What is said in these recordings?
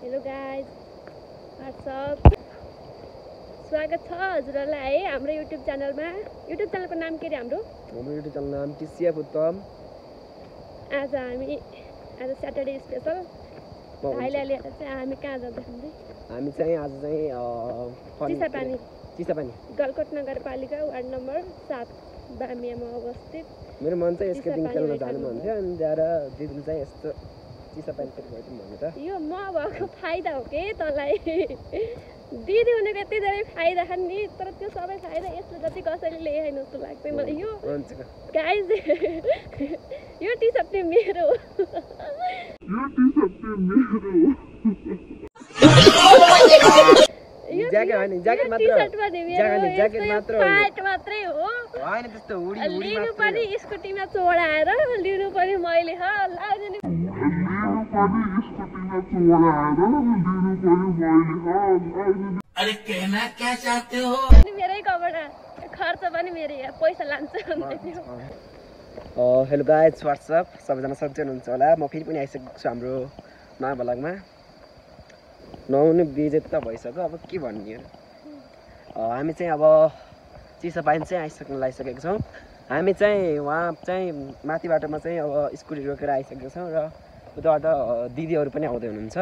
Hello guys, WhatsApp, स्वागत छ हजुरहरूलाई है हाम्रो युट्युब च्यानलमा। युट्युब च्यानलको नाम के रे हाम्रो युट्युब च्यानल नाम टिसिएफ उत्तम। आज स्याटरडे स्पेशल भाइलाई लिएर चाहिँ हामी कहाँ जाँदैछौँ रे? हामी चाहिँ आज चाहिँ चिसापानी गलकोट नगरपालिका वार्ड नम्बर 7 बामियामा अवस्थित। मेरो मन चाहिँ स्केटिङ खेल्न जानु मन थियो अनि जाएर दिदीले चाहिँ यस्तो चिसापानी खेल्नु भन्नु त। यो म भएको फाइदा हो के तँलाई? दिदी हुनुको यति धेरै फाइदा छन् नि, तर त्यो सबै फाइदा यसले जति कसैले ल्याएन जस्तो लाग्छ मलाई। यो गाइज यो टी सर्ट चाहिँ मेरो हो। ज्याकेट हैन, ज्याकेट मात्र प्यान्ट मात्रै हो। हैन त्यस्तो हुडी लिनु पनि स्कुटीमा चोडाएर लिनु पनि मैले अरे कहना क्या चाहते हो? मेरै कपडा खर्च पनि मेरै, पैसा लान्छ भन्दै थियो। हेलो गाइज, व्हाट्सअप, सबैजना सन्चै हुनुहुन्छ होला। म फेरि पनि आइसकेको छु हाम्रो नयाँ भ्लगमा। नहुने बिजेत त भइसक्यो, अब के भन्ने। हामी चाहिँ अब चिसापानी चाहिँ लागिसकेको छौँ। हामी चाहिँ वहाँ चाहिँ माथि बाटोमा चाहिँ अब स्कुटी रोकेर आइसकेको छौँ र उताबाट दिदीहरू पनि आउँदै हुनुहुन्छ।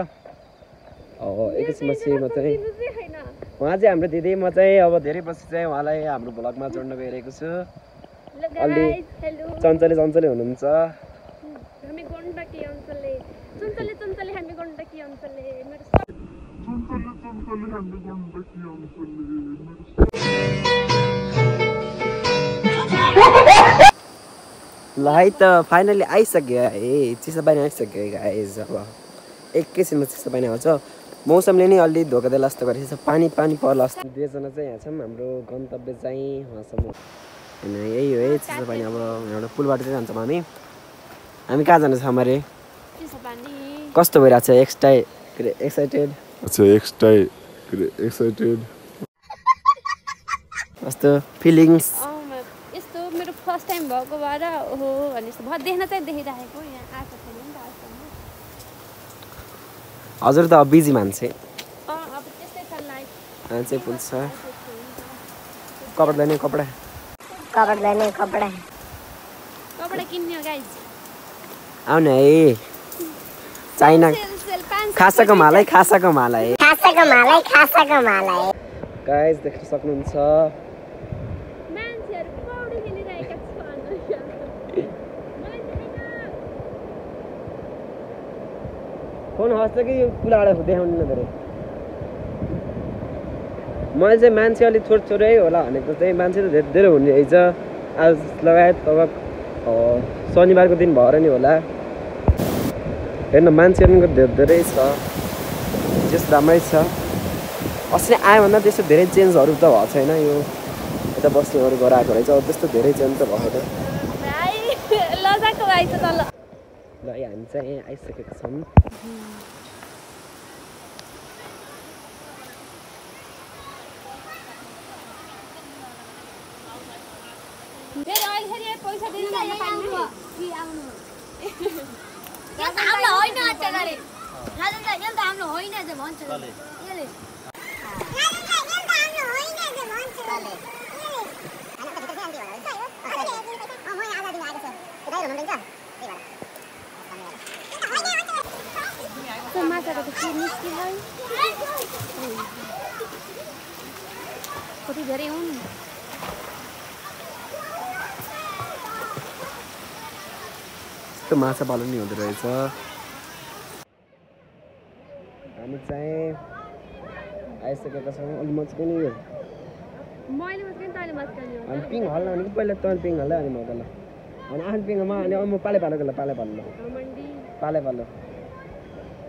एकैछिनमा चाहिँ म चाहिँ उहाँ चाहिँ हाम्रो दिदी, म चाहिँ अब धेरै पछि चाहिँ उहाँलाई हाम्रो भ्लगमा जोड्न गइरहेको छु। अलि चञ्चले हुनुहुन्छ। हामी गण्डकी अञ्चलले हामी गण्डकी अञ्चलले ल है त फाइनली आइसक्यो है, चिसापानी आइसक्यो गाइज। अब एकैछिनमा चिसापानी आउँछ। मौसमले नै अलि धोका दिएला जस्तो गरेको छ, पानी पर्ला जस्तो। दुईजना चाहिँ यहाँ छौँ, हाम्रो गन्तव्य चाहिँ उहाँसम्म होइन। यही हो है चिसापानी। अब एउटा पुलबाट चाहिँ जान्छौँ हामी कहाँ जाँदैछौँ अरे? कस्तो भइरहेको छ? एक्साइटेड कस्तो फिलिङ्स? यस्तो मेरो फर्स्ट टाइम भएको भएर ओहो भने जस्तो देख्न चाहिँ देखिरहेको। यहाँ आएको छैन नि त आजसम्म। हजुर त बिजी मान्छे। अब त्यस्तै छ लाइफ। मान्छे फुल छ। कपडा किन्ने हो गाइज। आउनु है चाइना खासाको मालै गाइज देख्न सक्नुहुन्छ। मान्छेहरु पौडी खेलिरहेका छन्। फोन हस्छ कि पुलाबाट देखाउनु न धेरै। मैले चाहिँ मान्छे अलिक छोरै होला भनेको चाहिँ मान्छे त धेरै हुने रहेछ। आज लगायत अब शनिबारको दिन भएर नि होला। हेर्न मान्छेहरूको धेरै छ, त्यस राम्रै छ। अस्ति आयो भन्दा त्यस्तो धेरै चेन्जहरू त भएको छैन। यो यता बस्नेहरू गराएको रहेछ, त्यस्तो धेरै चेन्ज त भएको छैन। ल हामी चाहिँ आइसकेको छौँ। कति धेरै हुन्। यस्तो माछा पालन नि हुँदो रहेछ। हामी चाहिँ आइसकेका छौँ। अलि मचको नि यो अनि पिङ हल्ला भनेको पहिला त पिङ हल्ला अनि मजाला अनि आठ पिङमा अनि म पाले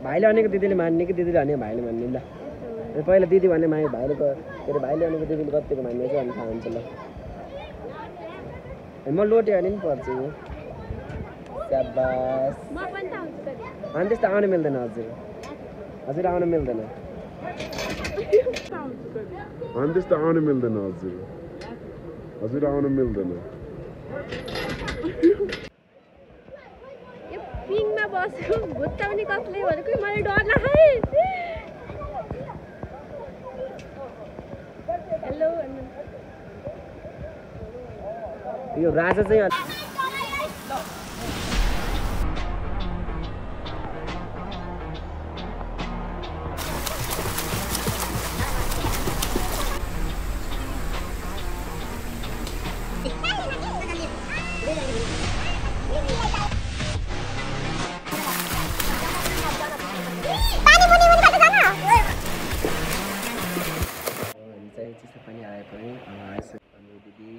भाइले भनेको दिदीले मान्ने कि दिदीले भने भाइले मान्ने। ल अनि पहिला दिदी भने भाइले के अरे भाइले भनेको दिदीले कतिको मान्ने चाहिँ अनि थाहा हुन्छ। ल म लोटे भने पनि पर्छ यो। स्याबास। अनि त्यस्तो आउनु मिल्दैन हजुर आउनु मिल्दैन। पिङमा बस्यो भुत्ता पनि कसले भनेको मलाई डर लाग्यो। यो राजा चाहिँ चिसो पानी आए पनि हाम्रो दिदी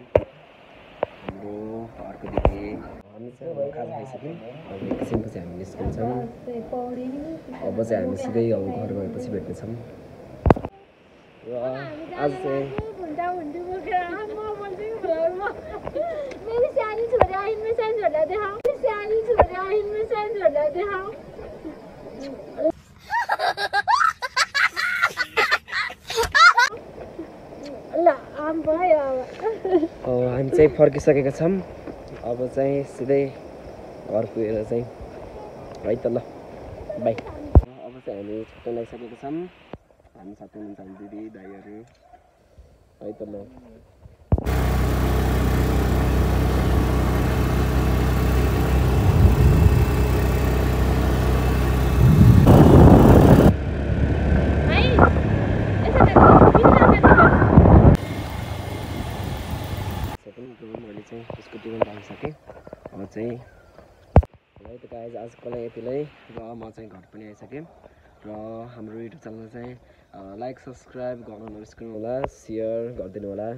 हाम्रो घरको दिदी हामी चाहिँ अब खाजा खाइसक्यौँ अब एकछिनपछि हामी निस्किन्छौँ अब चाहिँ हामी सिधै अब घर गएपछि भेट्नेछौँ र आज चाहिँ हामी चाहिँ फर्किसकेका छौँ अब चाहिँ सिधै घर पुगेर चाहिँ है त ल बाई अब चाहिँ हामी छुट्टै लगाइसकेका छौँ हामी साथै हुनुहुन्छ हामी दिदी दाइहरू है त ल मैले चाहिँ स्कुटीमा राखिसकेँ अब चाहिँ है त गाइज आजको लागि यति नै र म चाहिँ घर पनि आइसकेँ र हाम्रो युट्युब च्यानलमा चाहिँ लाइक सब्सक्राइब गर्न नबिर्सनु होला, सेयर गरिदिनु होला।